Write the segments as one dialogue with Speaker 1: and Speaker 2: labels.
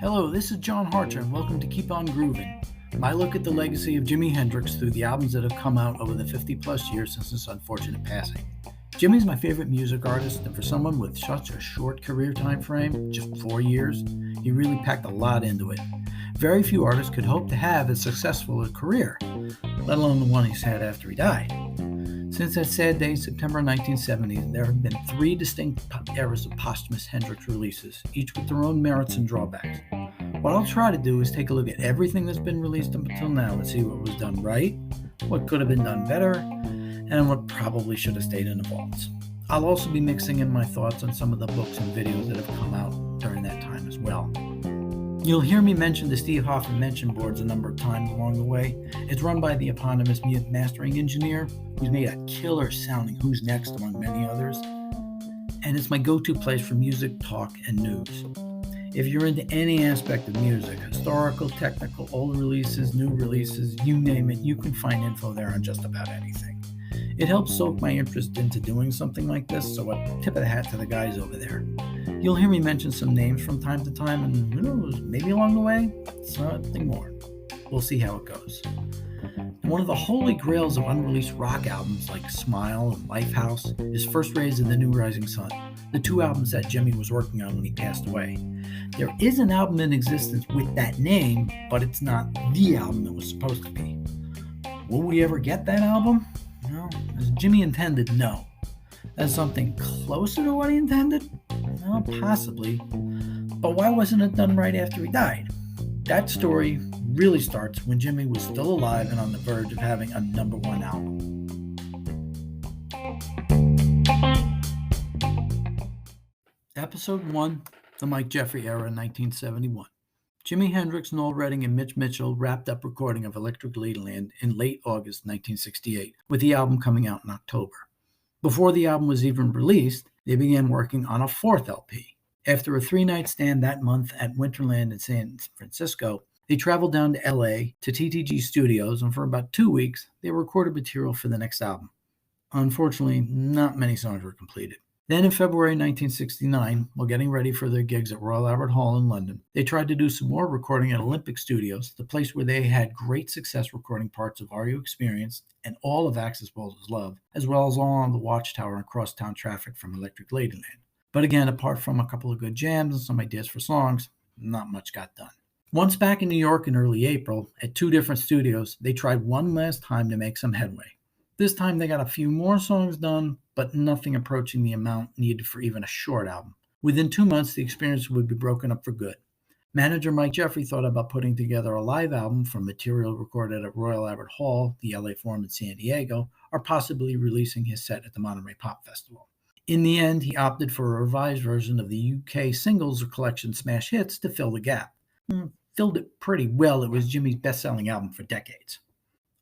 Speaker 1: Hello, this is John Harcher, and welcome to Keep On Groovin', my look at the legacy of Jimi Hendrix through the albums that have come out over the 50-plus years since his unfortunate passing. Jimmy's my favorite music artist, and for someone with such a short career time frame, just 4 years, he really packed a lot into it. Very few artists could hope to have as successful a career, let alone the one he's had after he died. Since that sad day, September 1970, there have been 3 distinct eras of posthumous Hendrix releases, each with their own merits and drawbacks. What I'll try to do is take a look at everything that's been released up until now and see what was done right, what could have been done better, and what probably should have stayed in the vaults. I'll also be mixing in my thoughts on some of the books and videos that have come out during that time as well. You'll hear me mention the Steve Hoffman mention boards a number of times along the way. It's run by the eponymous mastering engineer, who's made a killer sounding Who's Next among many others, and it's my go-to place for music, talk, and news. If you're into any aspect of music, historical, technical, old releases, new releases, you name it, you can find info there on just about anything. It helps soak my interest into doing something like this, so a tip of the hat to the guys over there. You'll hear me mention some names from time to time, and who knows, maybe along the way, something more. We'll see how it goes. One of the holy grails of unreleased rock albums like Smile and Lifehouse is First Rays of the New Rising Sun, the 2 albums that Jimmy was working on when he passed away. There is an album in existence with that name, but it's not the album it was supposed to be. Will we ever get that album? Well, as Jimmy intended, no. As something closer to what he intended? Well, possibly. But why wasn't it done right after he died? That story really starts when Jimmy was still alive and on the verge of having a #1 album. Episode 1, The Mike Jeffery Era, 1971. Jimi Hendrix, Noel Redding, and Mitch Mitchell wrapped up recording of Electric Ladyland in late August 1968, with the album coming out in October. Before the album was even released, they began working on a 4th LP. After a 3-night stand that month at Winterland in San Francisco, they traveled down to LA to TTG Studios, and for about 2 weeks, they recorded material for the next album. Unfortunately, not many songs were completed. Then in February 1969, while getting ready for their gigs at Royal Albert Hall in London, they tried to do some more recording at Olympic Studios, the place where they had great success recording parts of Are You Experienced and all of Axis Bold's Love, as well as All on the Watchtower and Crosstown Traffic from Electric Ladyland. But again, apart from a couple of good jams and some ideas for songs, not much got done. Once back in New York in early April, at 2 different studios, they tried one last time to make some headway. This time they got a few more songs done, but nothing approaching the amount needed for even a short album. Within 2 months, the experience would be broken up for good. Manager Mike Jeffery thought about putting together a live album from material recorded at Royal Albert Hall, the LA Forum in San Diego, or possibly releasing his set at the Monterey Pop Festival. In the end, he opted for a revised version of the UK singles or collection smash hits to fill the gap. Filled it pretty well. It was Jimmy's best-selling album for decades.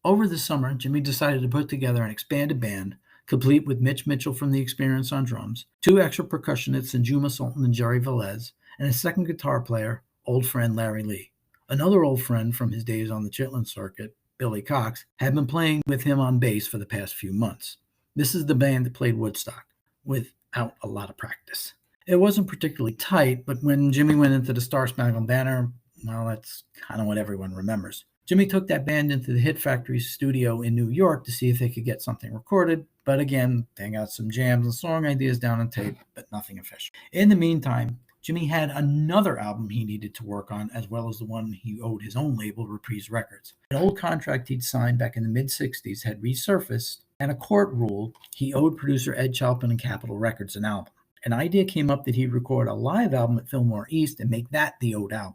Speaker 1: Over the summer, Jimmy decided to put together an expanded band, complete with Mitch Mitchell from The Experience on drums, 2 extra percussionists in Juma Sultan and Jerry Velez, and a second guitar player, old friend Larry Lee. Another old friend from his days on the Chitlin circuit, Billy Cox, had been playing with him on bass for the past few months. This is the band that played Woodstock, without a lot of practice. It wasn't particularly tight, but when Jimmy went into the Star Spangled Banner, well, that's kind of what everyone remembers. Jimmy took that band into the Hit Factory's studio in New York to see if they could get something recorded, but again, they got some jams and song ideas down on tape, but nothing official. In the meantime, Jimmy had another album he needed to work on, as well as the one he owed his own label, Reprise Records. An old contract he'd signed back in the mid-'60s had resurfaced, and a court ruled he owed producer Ed Chalpin and Capitol Records an album. An idea came up that he'd record a live album at Fillmore East and make that the owed album.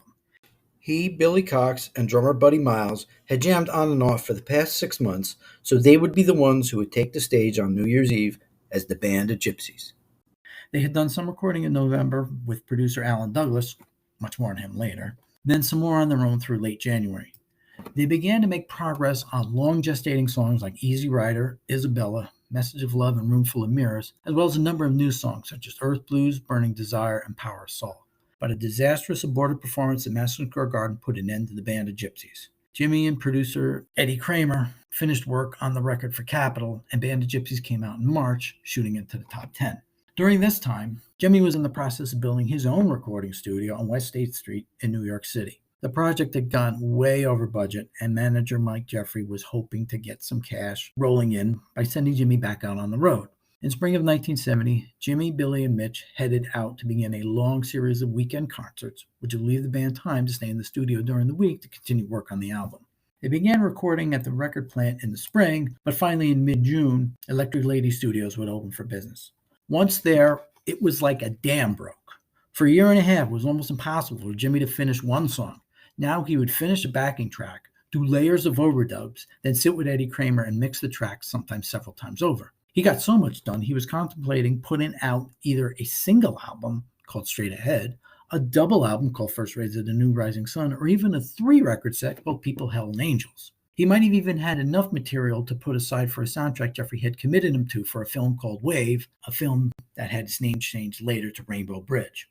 Speaker 1: He, Billy Cox, and drummer Buddy Miles had jammed on and off for the past 6 months, so they would be the ones who would take the stage on New Year's Eve as the Band of Gypsies. They had done some recording in November with producer Alan Douglas, much more on him later, then some more on their own through late January. They began to make progress on long gestating songs like Easy Rider, Isabella, Message of Love, and Roomful of Mirrors, as well as a number of new songs such as Earth Blues, Burning Desire, and Power of Soul. But a disastrous aborted performance at Madison Square Garden put an end to the Band of Gypsies. Jimmy and producer Eddie Kramer finished work on the record for Capitol, and Band of Gypsys came out in March, shooting into the top 10. During this time, Jimmy was in the process of building his own recording studio on West 8th Street in New York City. The project had gone way over budget, and manager Mike Jeffery was hoping to get some cash rolling in by sending Jimmy back out on the road. In spring of 1970, Jimmy, Billy, and Mitch headed out to begin a long series of weekend concerts, which would leave the band time to stay in the studio during the week to continue work on the album. They began recording at the record plant in the spring, but finally in mid-June, Electric Lady Studios would open for business. Once there, it was like a dam broke. For a year and a half, it was almost impossible for Jimmy to finish one song. Now he would finish a backing track, do layers of overdubs, then sit with Eddie Kramer and mix the tracks, sometimes several times over. He got so much done, he was contemplating putting out either a single album called Straight Ahead, a double album called First Rays of the New Rising Sun, or even a 3-record set called People, Hell, and Angels. He might have even had enough material to put aside for a soundtrack Jeffery had committed him to for a film called Wave, a film that had its name changed later to Rainbow Bridge.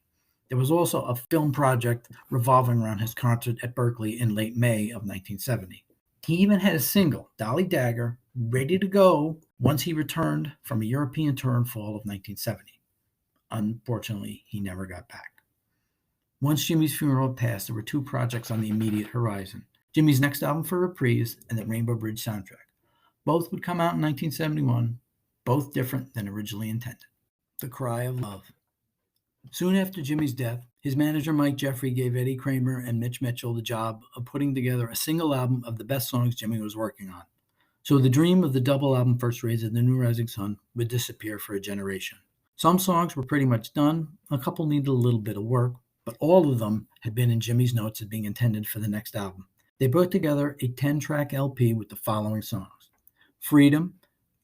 Speaker 1: There was also a film project revolving around his concert at Berkeley in late May of 1970. He even had a single, Dolly Dagger, ready to go once he returned from a European tour in fall of 1970. Unfortunately, he never got back. Once Jimmy's funeral had passed, there were 2 projects on the immediate horizon: Jimmy's next album for Reprise and the Rainbow Bridge soundtrack. Both would come out in 1971, both different than originally intended. The Cry of Love. Soon after Jimmy's death, his manager Mike Jeffery gave Eddie Kramer and Mitch Mitchell the job of putting together a single album of the best songs Jimmy was working on. So the dream of the double album First Rays of the New Rising Sun would disappear for a generation. Some songs were pretty much done, a couple needed a little bit of work, but all of them had been in Jimmy's notes as being intended for the next album. They put together a 10-track LP with the following songs: Freedom,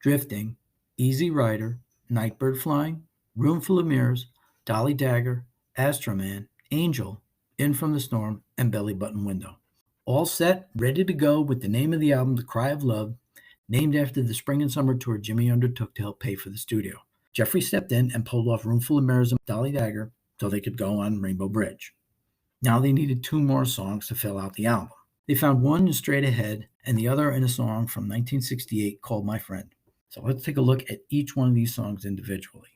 Speaker 1: Drifting, Easy Rider, Nightbird Flying, Room Full of Mirrors, Dolly Dagger, Astroman, Angel, In From the Storm, and Belly Button Window. All set, ready to go, with the name of the album, The Cry of Love, named after the spring and summer tour Jimmy undertook to help pay for the studio. Jeffery stepped in and pulled off Room Full of Mirrors and Dolly Dagger so they could go on Rainbow Bridge. Now they needed 2 more songs to fill out the album. They found one in Straight Ahead and the other in a song from 1968 called My Friend. So let's take a look at each one of these songs individually.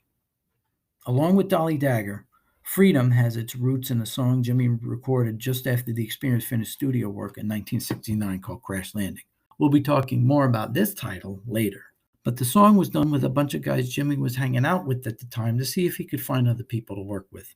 Speaker 1: Along with Dolly Dagger, Freedom has its roots in a song Jimmy recorded just after the Experience finished studio work in 1969 called Crash Landing. We'll be talking more about this title later, but the song was done with a bunch of guys Jimmy was hanging out with at the time to see if he could find other people to work with.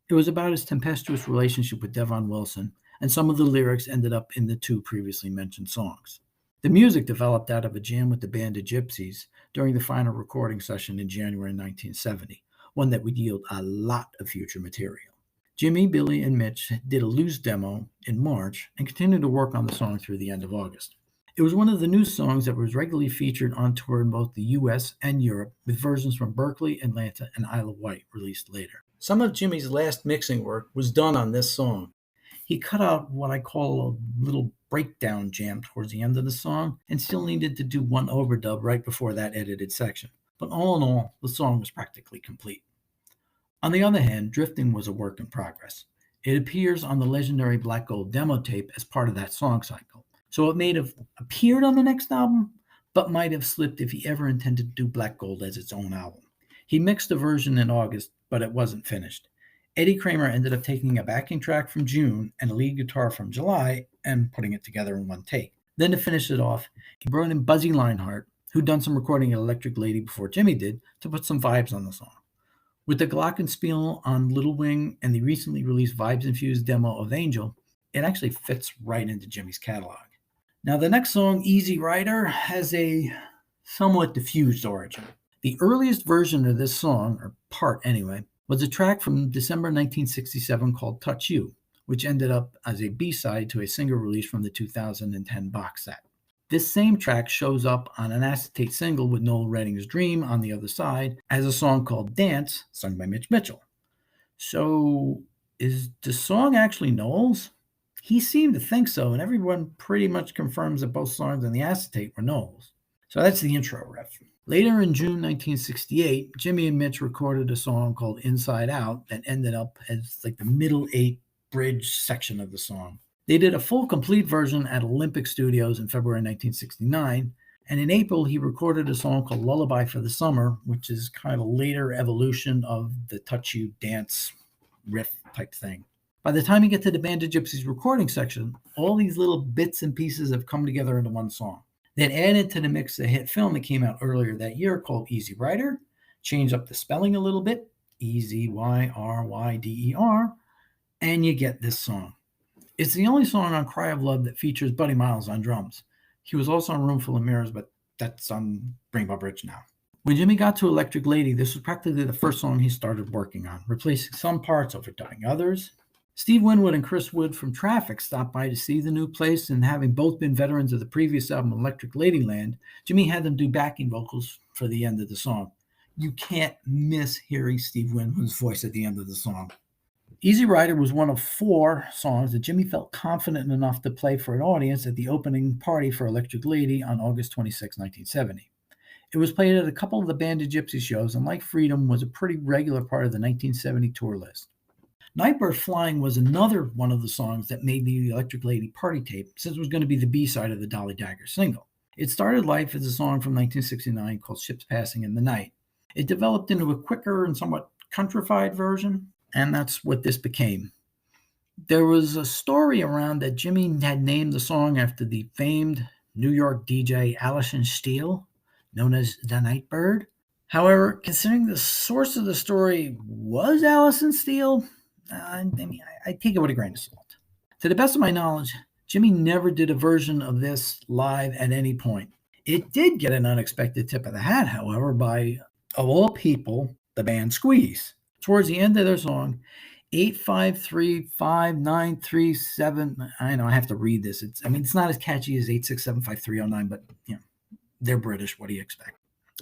Speaker 1: It was about his tempestuous relationship with Devon Wilson, and some of the lyrics ended up in the 2 previously mentioned songs. The music developed out of a jam with the Band of Gypsys during the final recording session in January 1970. One that would yield a lot of future material. Jimmy, Billy, and Mitch did a loose demo in March and continued to work on the song through the end of August. It was one of the new songs that was regularly featured on tour in both the US and Europe, with versions from Berkeley, Atlanta, and Isle of Wight released later. Some of Jimmy's last mixing work was done on this song. He cut out what I call a little breakdown jam towards the end of the song and still needed to do one overdub right before that edited section. But all in all, the song was practically complete. On the other hand, Drifting was a work in progress. It appears on the legendary Black Gold demo tape as part of that song cycle. So it may have appeared on the next album, but might have slipped if he ever intended to do Black Gold as its own album. He mixed a version in August, but it wasn't finished. Eddie Kramer ended up taking a backing track from June and a lead guitar from July and putting it together in one take. Then to finish it off, he brought in Buzzy Leinhart, who'd done some recording at Electric Lady before Jimmy did, to put some vibes on the song. With the glockenspiel on Little Wing and the recently released vibes-infused demo of Angel, it actually fits right into Jimmy's catalog. Now the next song, Easy Rider, has a somewhat diffused origin. The earliest version of this song, or part anyway, was a track from December 1967 called Touch You, which ended up as a B-side to a single release from the 2010 box set. This same track shows up on an acetate single with Noel Redding's Dream on the other side as a song called Dance, sung by Mitch Mitchell. So is the song actually Noel's? He seemed to think so, and everyone pretty much confirms that both songs on the acetate were Noel's. So that's the intro riff. Later in June 1968, Jimmy and Mitch recorded a song called Inside Out that ended up as like the middle 8 bridge section of the song. They did a full complete version at Olympic Studios in February 1969, and in April he recorded a song called Lullaby for the Summer, which is kind of a later evolution of the touch you dance riff type thing. By the time you get to the Band of Gypsys recording section, all these little bits and pieces have come together into one song. Then added to the mix a hit film that came out earlier that year called Easy Rider, changed up the spelling a little bit, Easyryder, and you get this song. It's the only song on Cry of Love that features Buddy Miles on drums. He was also on Room Full of Mirrors, but that's on Rainbow Bridge now. When Jimmy got to Electric Lady, this was practically the first song he started working on, replacing some parts, overdubbing others. Steve Winwood and Chris Wood from Traffic stopped by to see the new place, and having both been veterans of the previous album, Electric Ladyland, Jimmy had them do backing vocals for the end of the song. You can't miss hearing Steve Winwood's voice at the end of the song. Easy Rider was one of 4 songs that Jimmy felt confident enough to play for an audience at the opening party for Electric Lady on August 26, 1970. It was played at a couple of the Band of Gypsy shows, and like Freedom, was a pretty regular part of the 1970 tour list. Nightbird Flying was another one of the songs that made the Electric Lady party tape, since it was going to be the B-side of the Dolly Dagger single. It started life as a song from 1969 called Ships Passing in the Night. It developed into a quicker and somewhat countrified version, and that's what this became. There was a story around that Jimmy had named the song after the famed New York DJ Allison Steele, known as the Nightbird. However, considering the source of the story was Allison Steele, I take it with a grain of salt. To the best of my knowledge, Jimmy never did a version of this live at any point. It did get an unexpected tip of the hat, however, by, of all people, the band Squeeze. Towards the end of their song, 8535937. I know I have to read this. It's not as catchy as 8675309, but they're British. What do you expect?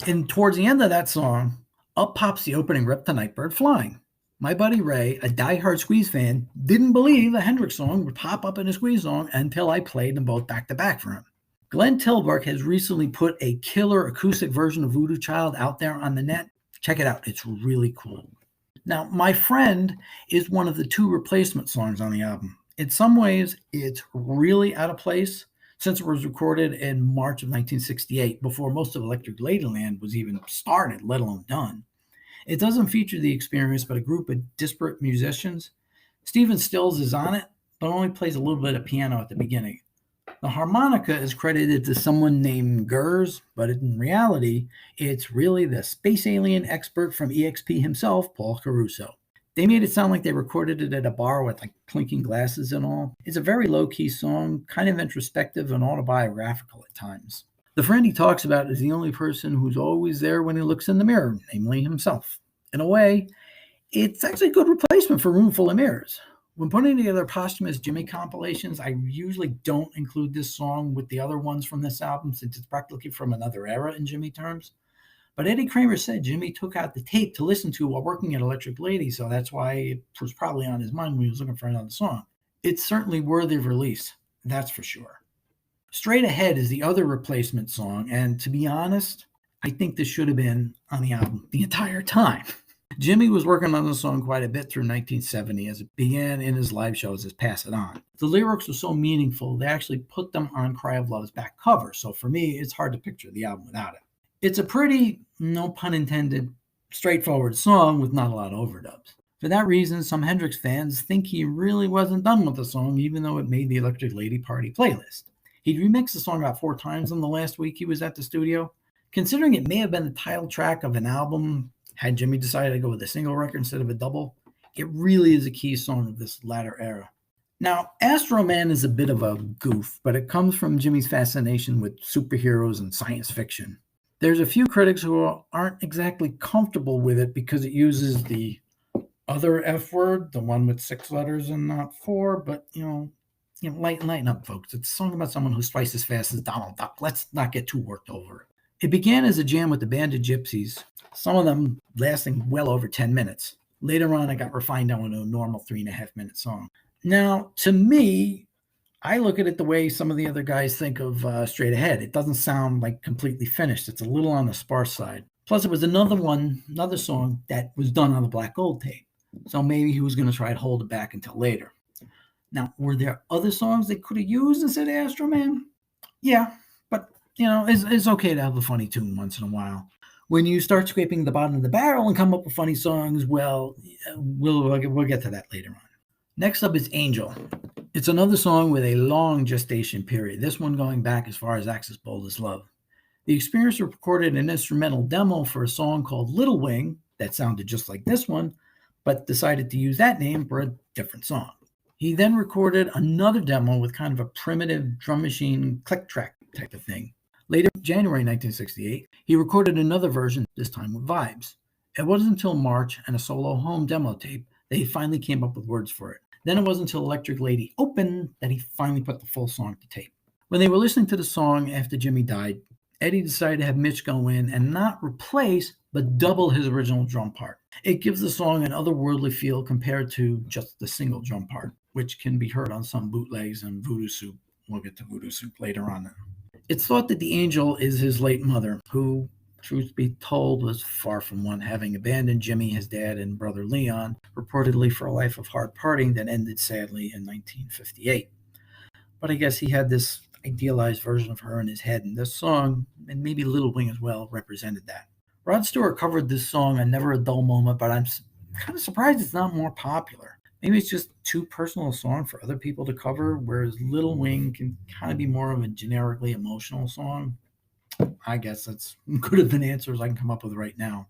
Speaker 1: And towards the end of that song, up pops the opening rip to Nightbird Flying. My buddy Ray, a diehard Squeeze fan, didn't believe a Hendrix song would pop up in a Squeeze song until I played them both back to back for him. Glenn Tilbrook has recently put a killer acoustic version of Voodoo Child out there on the net. Check it out. It's really cool. Now, My Friend is one of the 2 replacement songs on the album. In some ways, it's really out of place since it was recorded in March of 1968, before most of Electric Ladyland was even started, let alone done. It doesn't feature The Experience, but a group of disparate musicians. Stephen Stills is on it, but only plays a little bit of piano at the beginning. The harmonica is credited to someone named Gers, but in reality, it's really the space alien expert from EXP himself, Paul Caruso. They made it sound like they recorded it at a bar with clinking glasses and all. It's a very low-key song, kind of introspective and autobiographical at times. The friend he talks about is the only person who's always there when he looks in the mirror, namely himself. In a way, it's actually a good replacement for Room Full of Mirrors. When putting together posthumous Jimmy compilations, I usually don't include this song with the other ones from this album, since it's practically from another era in Jimmy terms. But Eddie Kramer said Jimmy took out the tape to listen to while working at Electric Lady, so that's why it was probably on his mind when he was looking for another song. It's certainly worthy of release, that's for sure. Straight Ahead is the other replacement song, and to be honest, I think this should have been on the album the entire time. Jimmy was working on the song quite a bit through 1970 as it began in his live shows as Pass It On. The lyrics were so meaningful, they actually put them on Cry of Love's back cover, so for me, it's hard to picture the album without it. It's a pretty, no pun intended, straightforward song with not a lot of overdubs. For that reason, some Hendrix fans think he really wasn't done with the song, even though it made the Electric Lady Party playlist. He'd remixed the song about 4 times in the last week he was at the studio. Considering it may have been the title track of an album, had Jimmy decided to go with a single record instead of a double, it really is a key song of this latter era. Now, Astro Man is a bit of a goof, but it comes from Jimmy's fascination with superheroes and science fiction. There's a few critics who aren't exactly comfortable with it because it uses the other F word, the one with 6 letters and not 4, but, lighten up, folks. It's a song about someone who's twice as fast as Donald Duck. Let's not get too worked over it. It began as a jam with the Band of Gypsys, some of them lasting well over 10 minutes. Later on, it got refined down to a normal 3.5-minute song. Now, to me, I look at it the way some of the other guys think of Straight Ahead. It doesn't sound completely finished. It's a little on the sparse side. Plus, it was another song that was done on the Black Gold tape. So maybe he was going to try to hold it back until later. Now, were there other songs they could have used instead of Astro Man? Yeah, but it's okay to have a funny tune once in a while. When you start scraping the bottom of the barrel and come up with funny songs, well, we'll get to that later on. Next up is Angel. It's another song with a long gestation period, this one going back as far as Axis Boldest Love. The Experience recorded an instrumental demo for a song called Little Wing that sounded just like this one, but decided to use that name for a different song. He then recorded another demo with kind of a primitive drum machine click track type of thing. Later, January 1968, he recorded another version, this time with vibes. It wasn't until March and a solo home demo tape that he finally came up with words for it. Then it wasn't until Electric Lady opened that he finally put the full song to tape. When they were listening to the song after Jimmy died, Eddie decided to have Mitch go in and not replace, but double his original drum part. It gives the song an otherworldly feel compared to just the single drum part, which can be heard on some bootlegs and Voodoo Soup. We'll get to Voodoo Soup later on. It's thought that the angel is his late mother, who, truth be told, was far from one, having abandoned Jimmy, his dad, and brother Leon, reportedly for a life of hard partying that ended sadly in 1958. But I guess he had this idealized version of her in his head, and this song, and maybe Little Wing as well, represented that. Rod Stewart covered this song on Never a Dull Moment, but I'm kind of surprised it's not more popular. Maybe it's just too personal a song for other people to cover, whereas Little Wing can kind of be more of a generically emotional song. I guess that's good of an answer as I can come up with right now.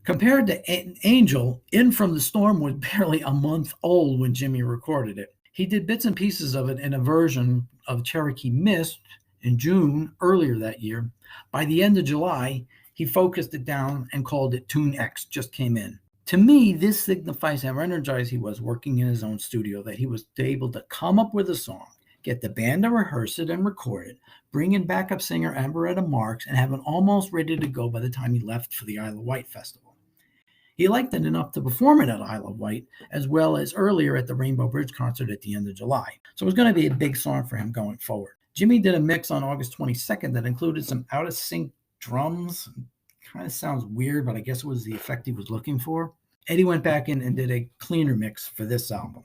Speaker 1: Compared to Angel, In From the Storm was barely a month old when Jimmy recorded it. He did bits and pieces of it in a version of Cherokee Mist in June earlier that year. By the end of July, he focused it down and called it Tune X, just came in. To me, this signifies how energized he was working in his own studio, that he was able to come up with a song, get the band to rehearse it and record it, bring in backup singer Amberetta Marks, and have it almost ready to go by the time he left for the Isle of Wight Festival. He liked it enough to perform it at Isle of Wight, as well as earlier at the Rainbow Bridge concert at the end of July. So it was going to be a big song for him going forward. Jimmy did a mix on August 22nd that included some out-of-sync drums. Kind of sounds weird, but I guess it was the effect he was looking for. Eddie went back in and did a cleaner mix for this album.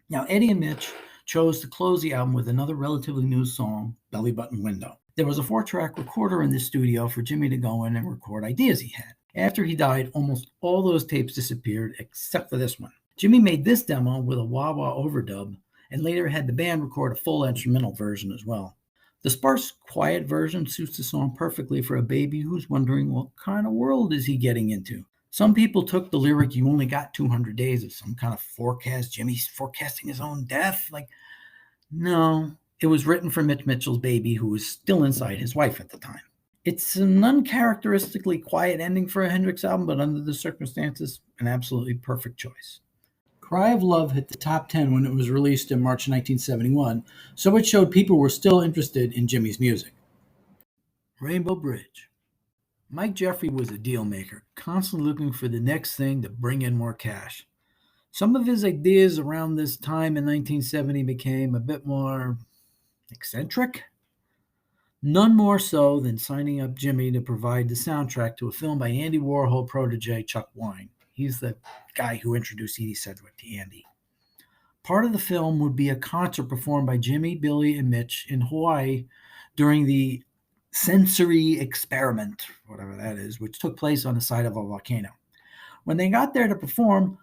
Speaker 1: Now, Eddie and Mitch chose to close the album with another relatively new song, Belly Button Window. There was a 4-track recorder in the studio for Jimmy to go in and record ideas he had. After he died, almost all those tapes disappeared except for this one. Jimmy made this demo with a wah-wah overdub and later had the band record a full instrumental version as well. The sparse, quiet version suits the song perfectly for a baby who's wondering what kind of world is he getting into. Some people took the lyric, "You only got 200 days," as some kind of forecast. Jimmy's forecasting his own death. No, it was written for Mitch Mitchell's baby, who was still inside his wife at the time. It's an uncharacteristically quiet ending for a Hendrix album, but under the circumstances, an absolutely perfect choice. Cry of Love hit the top 10 when it was released in March 1971, so it showed people were still interested in Jimmy's music. Rainbow Bridge. Mike Jeffery was a deal maker, constantly looking for the next thing to bring in more cash. Some of his ideas around this time in 1970 became a bit more eccentric. None more so than signing up Jimmy to provide the soundtrack to a film by Andy Warhol protege Chuck Wine. He's the guy who introduced Edie Sedgwick to Andy. Part of the film would be a concert performed by Jimmy, Billy, and Mitch in Hawaii during the sensory experiment, whatever that is, which took place on the side of a volcano. When they got there to perform,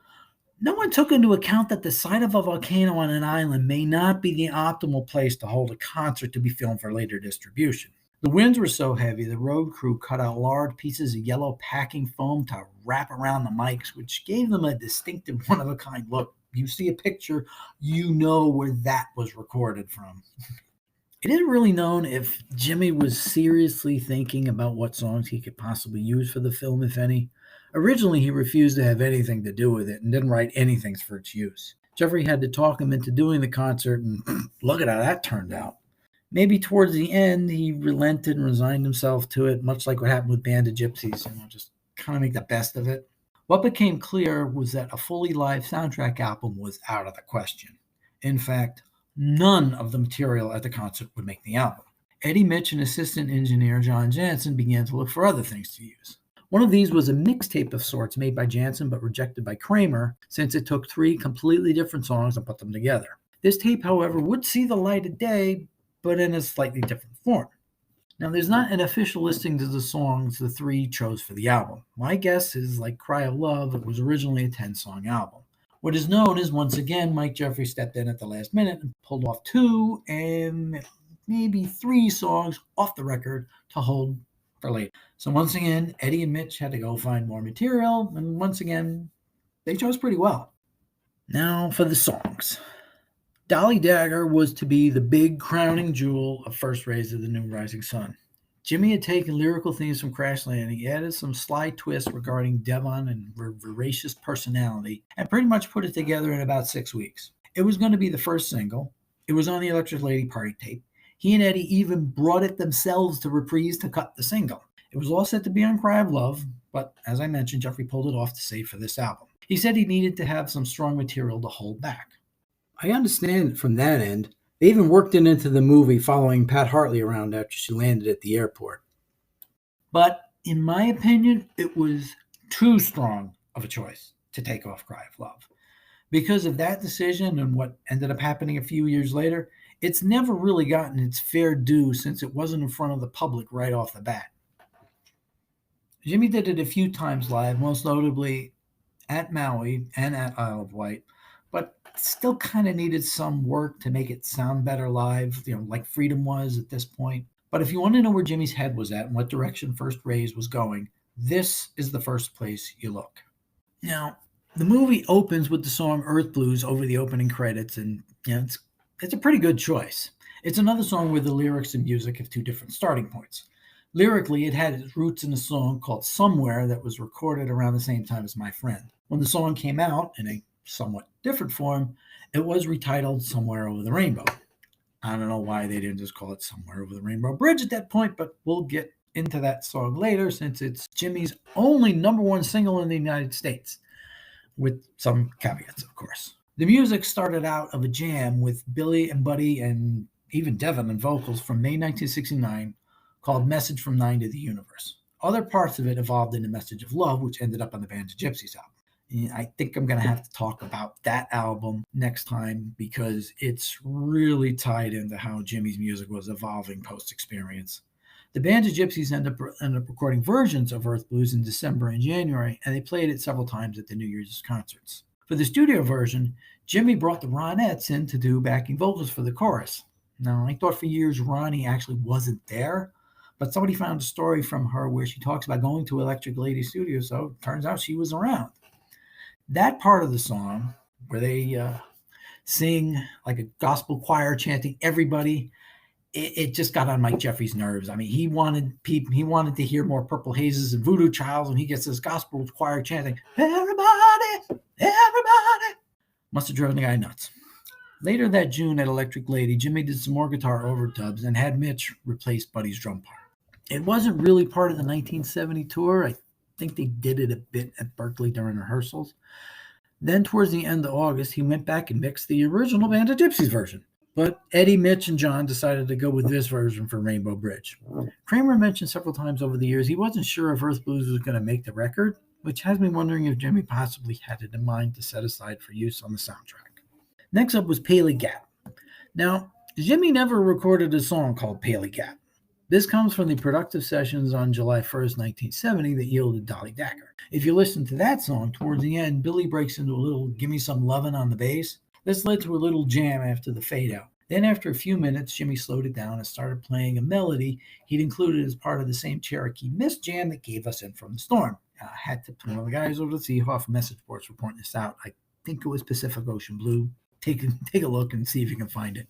Speaker 1: no one took into account that the side of a volcano on an island may not be the optimal place to hold a concert to be filmed for later distribution. The winds were so heavy, the road crew cut out large pieces of yellow packing foam to wrap around the mics, which gave them a distinctive one-of-a-kind look. You see a picture, you know where that was recorded from. It isn't really known if Jimmy was seriously thinking about what songs he could possibly use for the film, if any. Originally, he refused to have anything to do with it and didn't write anything for its use. Jeffery had to talk him into doing the concert, and look at how that turned out. Maybe towards the end, he relented and resigned himself to it, much like what happened with Band of Gypsies, just kind of make the best of it. What became clear was that a fully live soundtrack album was out of the question. In fact, none of the material at the concert would make the album. Eddie Mitch and assistant engineer John Jansen began to look for other things to use. One of these was a mixtape of sorts made by Jansen but rejected by Kramer, since it took 3 completely different songs and put them together. This tape, however, would see the light of day, but in a slightly different form. Now, there's not an official listing of the songs the three chose for the album. My guess is, like Cry of Love, it was originally a 10-song album. What is known is, once again, Mike Jeffery stepped in at the last minute and pulled off 2 and maybe 3 songs off the record to hold for later. So once again, Eddie and Mitch had to go find more material, and once again, they chose pretty well. Now for the songs. Dolly Dagger was to be the big crowning jewel of First Rays of the New Rising Sun. Jimmy had taken lyrical themes from Crash Landing, he added some sly twists regarding Devon and her voracious personality, and pretty much put it together in about 6 weeks. It was going to be the first single. It was on the Electric Lady Party tape. He and Eddie even brought it themselves to Reprise to cut the single. It was all set to be on Cry of Love, but as I mentioned, Jeffrey pulled it off to save for this album. He said he needed to have some strong material to hold back. I understand from that end. They even worked it into the movie following Pat Hartley around after she landed at the airport. But in my opinion, it was too strong of a choice to take off Cry of Love. Because of that decision and what ended up happening a few years later, it's never really gotten its fair due since it wasn't in front of the public right off the bat. Jimmy did it a few times live, most notably at Maui and at Isle of Wight, but still kind of needed some work to make it sound better live, like Freedom was at this point. But if you want to know where Jimmy's head was at and what direction First Rays was going, this is the first place you look. Now, the movie opens with the song Earth Blues over the opening credits, and it's a pretty good choice. It's another song where the lyrics and music have 2 different starting points. Lyrically, it had its roots in a song called Somewhere that was recorded around the same time as My Friend. When the song came out in a somewhat different form, it was retitled Somewhere Over the Rainbow. I don't know why they didn't just call it Somewhere Over the Rainbow Bridge at that point, but we'll get into that song later since it's Jimmy's only #1 single in the United States, with some caveats, of course. The music started out of a jam with Billy and Buddy and even Devon on vocals from May 1969 called Message from 9 to the Universe. Other parts of it evolved into Message of Love, which ended up on the Band of Gypsys album. And I think I'm going to have to talk about that album next time because it's really tied into how Jimmy's music was evolving post-Experience. The Band of Gypsys ended up recording versions of Earth Blues in December and January, and they played it several times at the New Year's concerts. For the studio version, Jimmy brought the Ronettes in to do backing vocals for the chorus. Now, I thought for years Ronnie actually wasn't there, but somebody found a story from her where she talks about going to Electric Lady Studio, so it turns out she was around. That part of the song, where they sing like a gospel choir chanting everybody, it just got on Mike Jeffrey's nerves. I mean, he wanted to hear more Purple Hazes and Voodoo Childs, and he gets this gospel choir chanting, everybody, everybody. Must have driven the guy nuts. Later that June at Electric Lady, Jimmy did some more guitar overdubs and had Mitch replace Buddy's drum part. It wasn't really part of the 1970 tour. I think they did it a bit at Berkeley during rehearsals. Then towards the end of August, he went back and mixed the original Band of Gypsys version. But Eddie, Mitch, and John decided to go with this version for Rainbow Bridge. Kramer mentioned several times over the years he wasn't sure if Earth Blues was going to make the record, which has me wondering if Jimmy possibly had it in mind to set aside for use on the soundtrack. Next up was Paley Gap. Now, Jimmy never recorded a song called Paley Gap. This comes from the productive sessions on July 1st, 1970 that yielded Dolly Dagger. If you listen to that song, towards the end, Billy breaks into a little Gimme Some Lovin' on the bass. This led to a little jam after the fade out. Then after a few minutes, Jimmy slowed it down and started playing a melody he'd included as part of the same Cherokee Miss jam that gave us In From the Storm. I had to put one of the guys over the Seehoff message boards for pointing this out. I think it was Pacific Ocean Blue. Take a look and see if you can find it.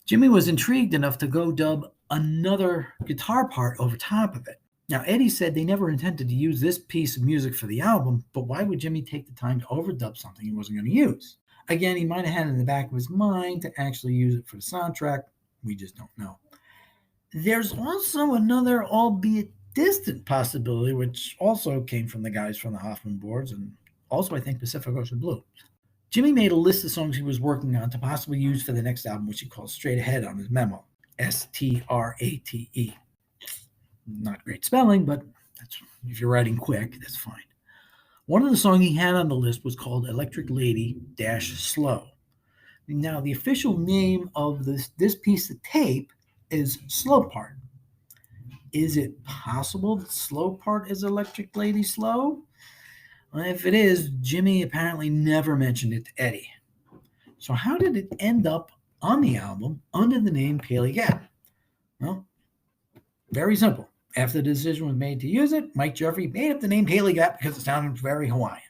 Speaker 1: Jimmy was intrigued enough to go dub another guitar part over top of it. Now, Eddie said they never intended to use this piece of music for the album, but why would Jimmy take the time to overdub something he wasn't going to use? Again, he might have had it in the back of his mind to actually use it for the soundtrack. We just don't know. There's also another, albeit distant, possibility, which also came from the guys from the Hoffman boards, and also, I think, Pacific Ocean Blue. Jimmy made a list of songs he was working on to possibly use for the next album, which he called Straight Ahead on his memo. Strate. Not great spelling, but if you're writing quick, that's fine. One of the songs he had on the list was called Electric Lady - Slow. Now, the official name of this piece of tape is Slow Part. Is it possible that Slow Part is Electric Lady Slow? Well, if it is, Jimmy apparently never mentioned it to Eddie. So how did it end up on the album under the name Paley Gap? Well, very simple. After the decision was made to use it, Mike Jeffery made up the name Paley Gap because it sounded very Hawaiian.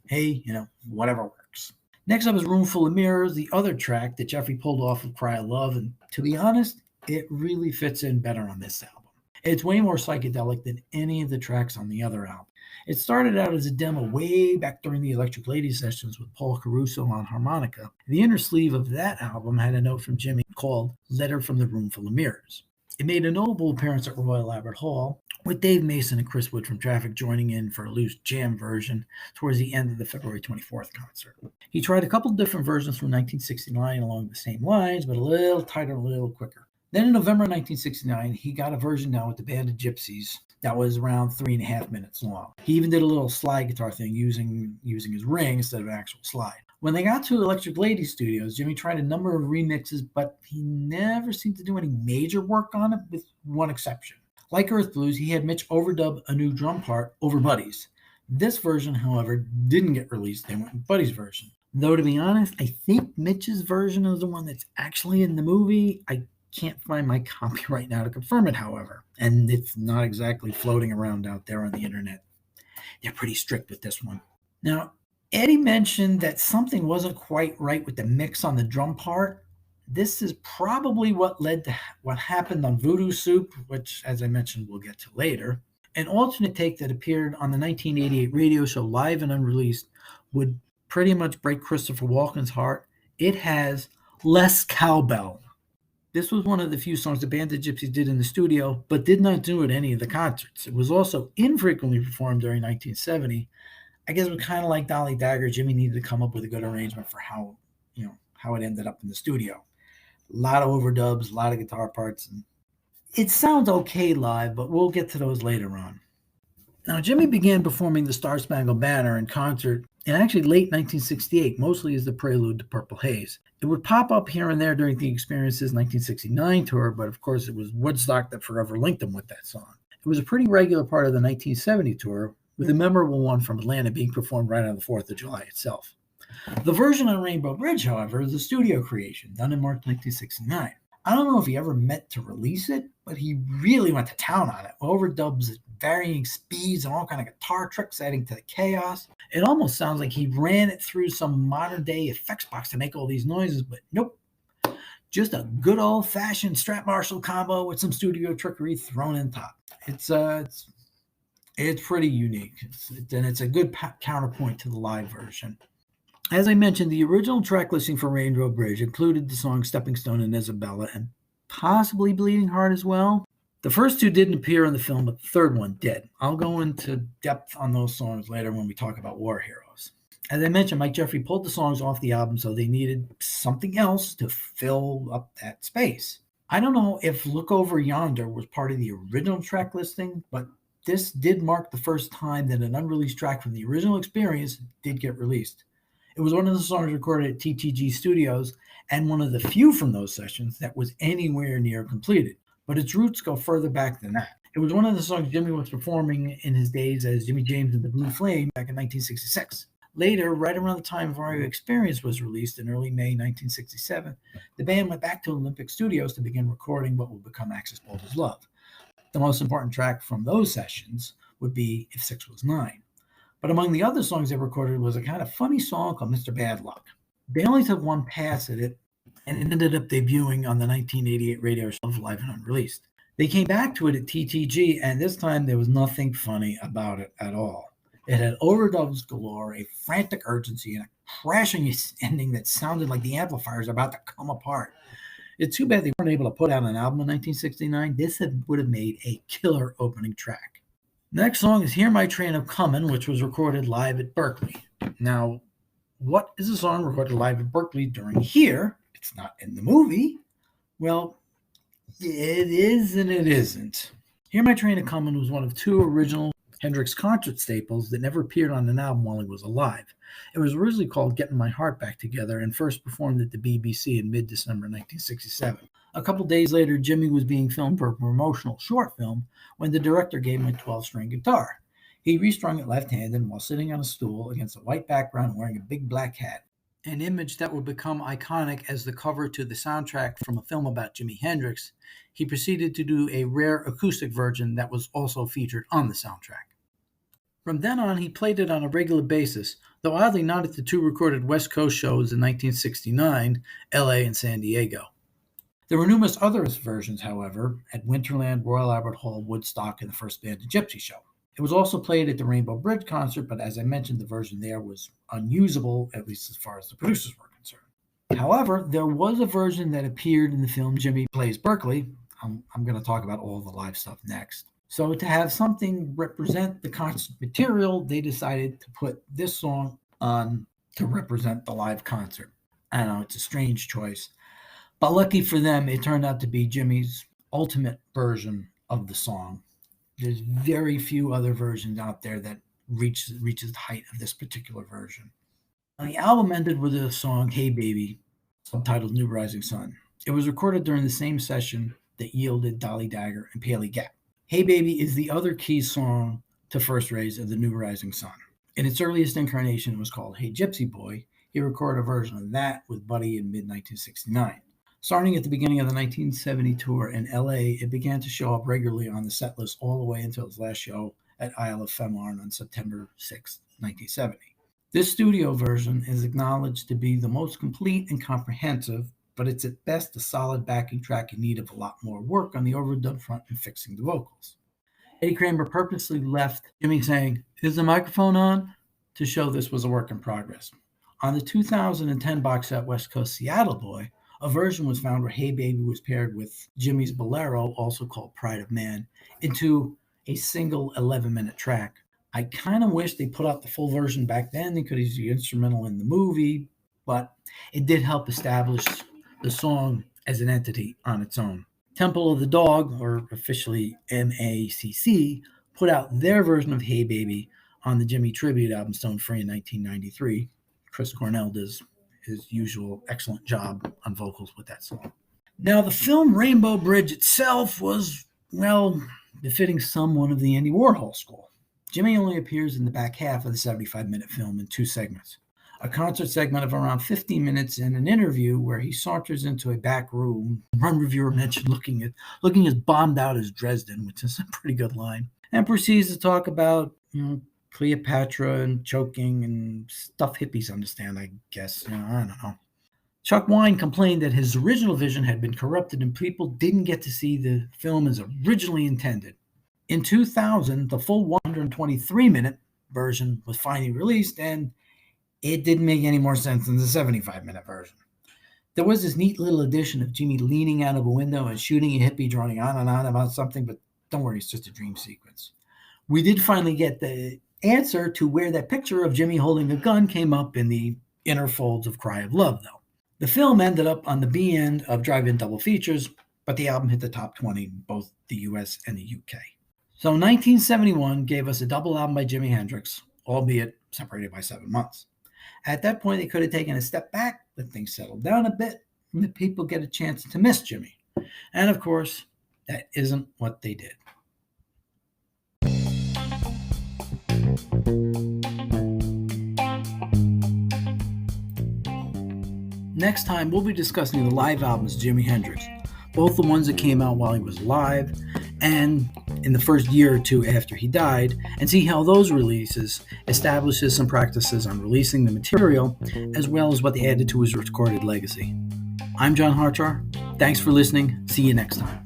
Speaker 1: Hey, whatever works. Next up is Room Full of Mirrors, the other track that Jeffery pulled off of Cry of Love, and to be honest, it really fits in better on this album. It's way more psychedelic than any of the tracks on the other album. It started out as a demo way back during the Electric Lady sessions with Paul Caruso on harmonica. The inner sleeve of that album had a note from Jimmy called Letter from the Room Full of Mirrors. It made a notable appearance at Royal Albert Hall, with Dave Mason and Chris Wood from Traffic joining in for a loose jam version towards the end of the February 24th concert. He tried a couple different versions from 1969 along the same lines, but a little tighter, a little quicker. Then in November 1969, he got a version down with the Band of Gypsies that was around 3.5 minutes long. He even did a little slide guitar thing using his ring instead of an actual slide. When they got to Electric Lady Studios, Jimmy tried a number of remixes, but he never seemed to do any major work on it, with one exception. Like Earth Blues, he had Mitch overdub a new drum part over Buddy's. This version, however, didn't get released. They went with Buddy's version. Though, to be honest, I think Mitch's version is the one that's actually in the movie. I can't find my copy right now to confirm it, however, and it's not exactly floating around out there on the internet. They're pretty strict with this one. Now, Eddie mentioned that something wasn't quite right with the mix on the drum part. This is probably what led to what happened on Voodoo Soup, which, as I mentioned, we'll get to later. An alternate take that appeared on the 1988 radio show Live and Unreleased would pretty much break Christopher Walken's heart. It has less cowbell. This was one of the few songs the Band of Gypsies did in the studio, but did not do at any of the concerts. It was also infrequently performed during 1970. I guess it was kind of like Dolly Dagger. Jimmy needed to come up with a good arrangement for how it ended up in the studio. A lot of overdubs, a lot of guitar parts. And it sounds okay live, but we'll get to those later on. Now, Jimmy began performing the Star Spangled Banner in concert in actually late 1968, mostly as the prelude to Purple Haze. It would pop up here and there during the Experience's 1969 tour, but of course it was Woodstock that forever linked him with that song. It was a pretty regular part of the 1970 tour, with a memorable one from Atlanta being performed right on the 4th of July itself. The version on Rainbow Bridge, however, is a studio creation done in March 1969. I don't know if he ever meant to release it, but he really went to town on it. Overdubs at varying speeds and all kind of guitar tricks adding to the chaos. It almost sounds like he ran it through some modern day effects box to make all these noises, but nope. Just a good old fashioned Strat Marshall combo with some studio trickery thrown in top. It's pretty unique, and it's a good counterpoint to the live version. As I mentioned, the original track listing for Rainbow Bridge included the songs Stepping Stone and Isabella, and possibly Bleeding Heart as well. The first two didn't appear in the film, but the third one did. I'll go into depth on those songs later when we talk about War Heroes. As I mentioned, Mike Jeffery pulled the songs off the album, so they needed something else to fill up that space. I don't know if Look Over Yonder was part of the original track listing, but this did mark the first time that an unreleased track from the original Experience did get released. It was one of the songs recorded at TTG Studios and one of the few from those sessions that was anywhere near completed, but its roots go further back than that. It was one of the songs Jimmy was performing in his days as Jimmy James and the Blue Flame back in 1966. Later, right around the time Vario Experience was released in early May 1967, the band went back to Olympic Studios to begin recording what would become Axis Bold as Love. The most important track from those sessions would be If 6 Was 9. But among the other songs they recorded was a kind of funny song called Mr. Bad Luck. They only took one pass at it, and it ended up debuting on the 1988 radio show Live and Unreleased. They came back to it at TTG, and this time there was nothing funny about it at all. It had overdubs galore, a frantic urgency, and a crashing ending that sounded like the amplifiers about to come apart. It's too bad they weren't able to put out an album in 1969. This would have made a killer opening track. Next song is Hear My Train A-Comin', which was recorded live at Berkeley. Now, what is a song recorded live at Berkeley during here? It's not in the movie. Well, it is and it isn't. Hear My Train A-Comin' was one of two original Hendrix concert staples that never appeared on an album while he was alive. It was originally called Getting My Heart Back Together and first performed at the BBC in mid-December 1967. A couple days later, Jimmy was being filmed for a promotional short film when the director gave him a 12-string guitar. He restrung it left-handed while sitting on a stool against a white background and wearing a big black hat, an image that would become iconic as the cover to the soundtrack from a film about Jimi Hendrix. He proceeded to do a rare acoustic version that was also featured on the soundtrack. From then on, he played it on a regular basis, though oddly not at the two recorded West Coast shows in 1969, LA and San Diego. There were numerous other versions, however, at Winterland, Royal Albert Hall, Woodstock, and the First Band and Gypsy Show. It was also played at the Rainbow Bridge concert, but as I mentioned, the version there was unusable, at least as far as the producers were concerned. However, there was a version that appeared in the film Jimmy Plays Berkeley. I'm going to talk about all the live stuff next. So to have something represent the concert material, they decided to put this song on to represent the live concert. I know, it's a strange choice, but lucky for them, it turned out to be Jimmy's ultimate version of the song. There's very few other versions out there that reaches the height of this particular version. Now, the album ended with the song Hey Baby, subtitled New Rising Sun. It was recorded during the same session that yielded Dolly Dagger and Paley Gap. Hey Baby is the other key song to First Rays of the New Rising Sun. In its earliest incarnation, it was called Hey Gypsy Boy. He recorded a version of that with Buddy in mid-1969. Starting at the beginning of the 1970 tour in LA, it began to show up regularly on the set list all the way until its last show at Isle of Fenmarn on September 6, 1970. This studio version is acknowledged to be the most complete and comprehensive, but it's at best a solid backing track in need of a lot more work on the overdub front and fixing the vocals. Eddie Kramer purposely left Jimmy saying, "Is the microphone on?" to show this was a work in progress. On the 2010 box set West Coast Seattle Boy, a version was found where Hey Baby was paired with Jimmy's Bolero, also called Pride of Man, into a single 11-minute track. I kind of wish they put out the full version back then. They could use the instrumental in the movie, but it did help establish the song as an entity on its own. Temple of the Dog, or officially MACC, put out their version of Hey Baby on the Jimmy tribute album Stone Free in 1993. Chris Cornell does his usual excellent job on vocals with that song. Now, the film Rainbow Bridge itself was, well, befitting someone of the Andy Warhol school. Jimmy only appears in the back half of the 75-minute film in two segments. A concert segment of around 15 minutes and an interview where he saunters into a back room. One reviewer mentioned looking as bombed out as Dresden, which is a pretty good line, and proceeds to talk about, Cleopatra and choking and stuff hippies understand, I guess. I don't know. Chuck Wine complained that his original vision had been corrupted and people didn't get to see the film as originally intended. In 2000, the full 123-minute version was finally released, and it didn't make any more sense than the 75-minute version. There was this neat little addition of Jimmy leaning out of a window and shooting a hippie, droning on and on about something, but don't worry, it's just a dream sequence. We did finally get the answer to where that picture of Jimmy holding a gun came up in the inner folds of Cry of Love, though. The film ended up on the B end of drive-in double features, but the album hit the top 20 in both the US and the UK. So 1971 gave us a double album by Jimi Hendrix, albeit separated by 7 months. At that point, they could have taken a step back, let things settle down a bit, and the people get a chance to miss Jimmy. And of course, that isn't what they did. Next time, we'll be discussing the live albums of Jimi Hendrix, both the ones that came out while he was alive and in the first year or two after he died, and see how those releases establishes some practices on releasing the material, as well as what they added to his recorded legacy. I'm John Harchar. Thanks for listening. See you next time.